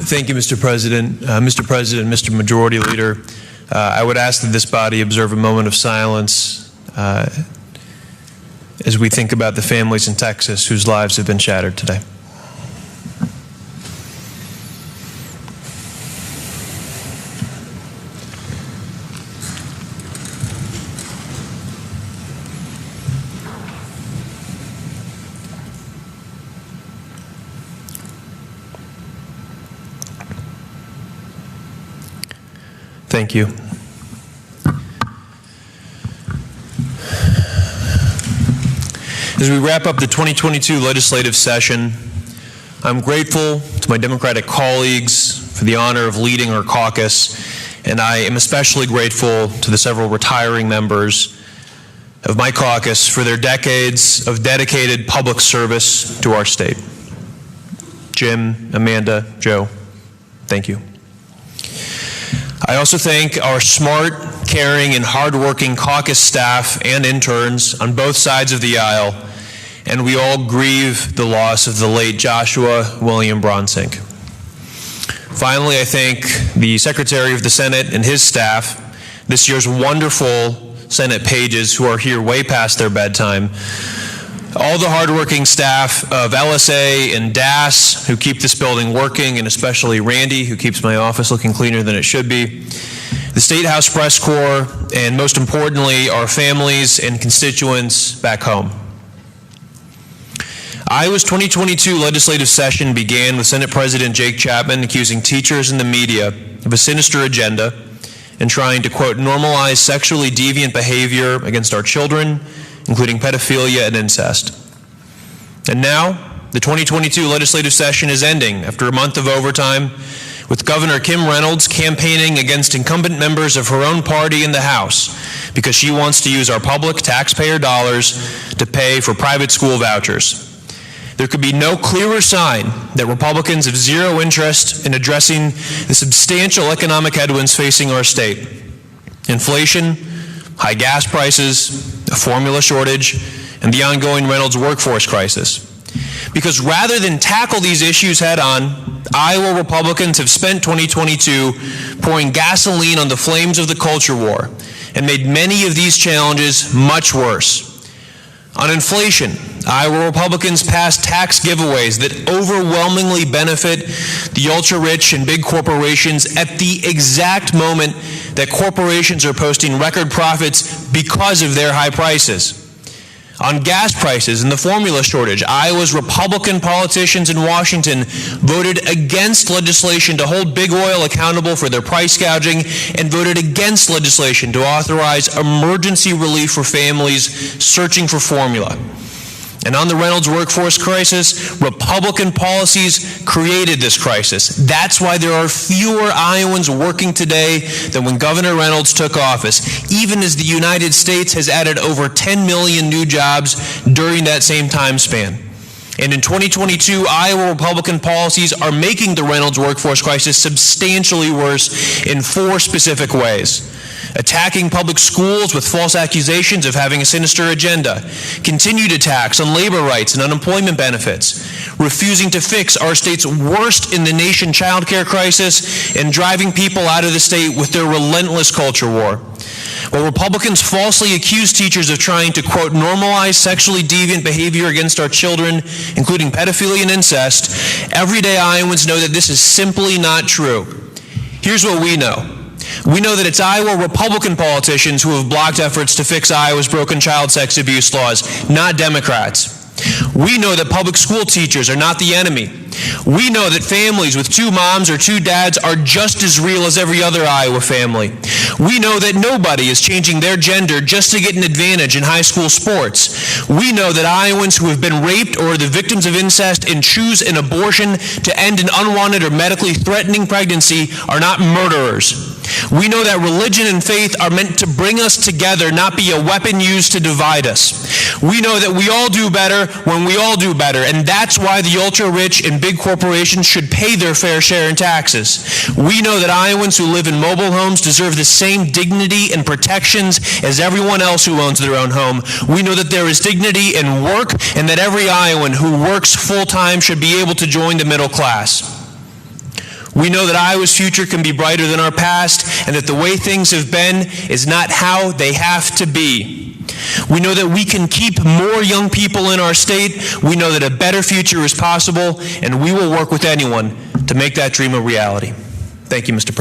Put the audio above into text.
Thank you, Mr. President. Mr. Majority Leader, I would ask that this body observe a moment of silence as we think about the families in Texas whose lives have been shattered today. Thank you. As we wrap up the 2022 legislative session, I'm grateful to my Democratic colleagues for the honor of leading our caucus, and I am especially grateful to the several retiring members of my caucus for their decades of dedicated public service to our state. Jim, Amanda, Joe, thank you. I also thank our smart, caring, and hardworking caucus staff and interns on both sides of the aisle, and we all grieve the loss of the late Joshua William Bronsink. Finally, I thank the Secretary of the Senate and his staff, this year's wonderful Senate pages who are here way past their bedtime, all the hardworking staff of LSA and DAS who keep this building working, and especially Randy, who keeps my office looking cleaner than it should be, the Statehouse Press Corps, and most importantly, our families and constituents back home. Iowa's 2022 legislative session began with Senate President Jake Chapman accusing teachers and the media of a sinister agenda and trying to, quote, normalize sexually deviant behavior against our children, including pedophilia and incest. And now, the 2022 legislative session is ending after a month of overtime, with Governor Kim Reynolds campaigning against incumbent members of her own party in the House because she wants to use our public taxpayer dollars to pay for private school vouchers. There could be no clearer sign that Republicans have zero interest in addressing the substantial economic headwinds facing our state. Inflation, high gas prices, a formula shortage, and the ongoing Reynolds workforce crisis. Because rather than tackle these issues head on, Iowa Republicans have spent 2022 pouring gasoline on the flames of the culture war and made many of these challenges much worse. On inflation, Iowa Republicans passed tax giveaways that overwhelmingly benefit the ultra-rich and big corporations at the exact moment that corporations are posting record profits because of their high prices. On gas prices and the formula shortage, Iowa's Republican politicians in Washington voted against legislation to hold big oil accountable for their price gouging and voted against legislation to authorize emergency relief for families searching for formula. And on the Reynolds workforce crisis, Republican policies created this crisis. That's why there are fewer Iowans working today than when Governor Reynolds took office, even as the United States has added over 10 million new jobs during that same time span. And in 2022, Iowa Republican policies are making the Reynolds workforce crisis substantially worse in 4 specific ways. Attacking public schools with false accusations of having a sinister agenda, continued attacks on labor rights and unemployment benefits, refusing to fix our state's worst in the nation child care crisis, and driving people out of the state with their relentless culture war. While Republicans falsely accuse teachers of trying to, quote, normalize sexually deviant behavior against our children, including pedophilia and incest, everyday Iowans know that this is simply not true. Here's what we know. We know that it's Iowa Republican politicians who have blocked efforts to fix Iowa's broken child sex abuse laws, not Democrats. We know that public school teachers are not the enemy. We know that families with 2 moms or 2 dads are just as real as every other Iowa family. We know that nobody is changing their gender just to get an advantage in high school sports. We know that Iowans who have been raped or are the victims of incest and choose an abortion to end an unwanted or medically threatening pregnancy are not murderers. We know that religion and faith are meant to bring us together, not be a weapon used to divide us. We know that we all do better when we all do better, and that's why the ultra-rich and big corporations should pay their fair share in taxes. We know that Iowans who live in mobile homes deserve the same dignity and protections as everyone else who owns their own home. We know that there is dignity in work, and that every Iowan who works full-time should be able to join the middle class. We know that Iowa's future can be brighter than our past, and that the way things have been is not how they have to be. We know that we can keep more young people in our state. We know that a better future is possible, and we will work with anyone to make that dream a reality. Thank you, Mr. President.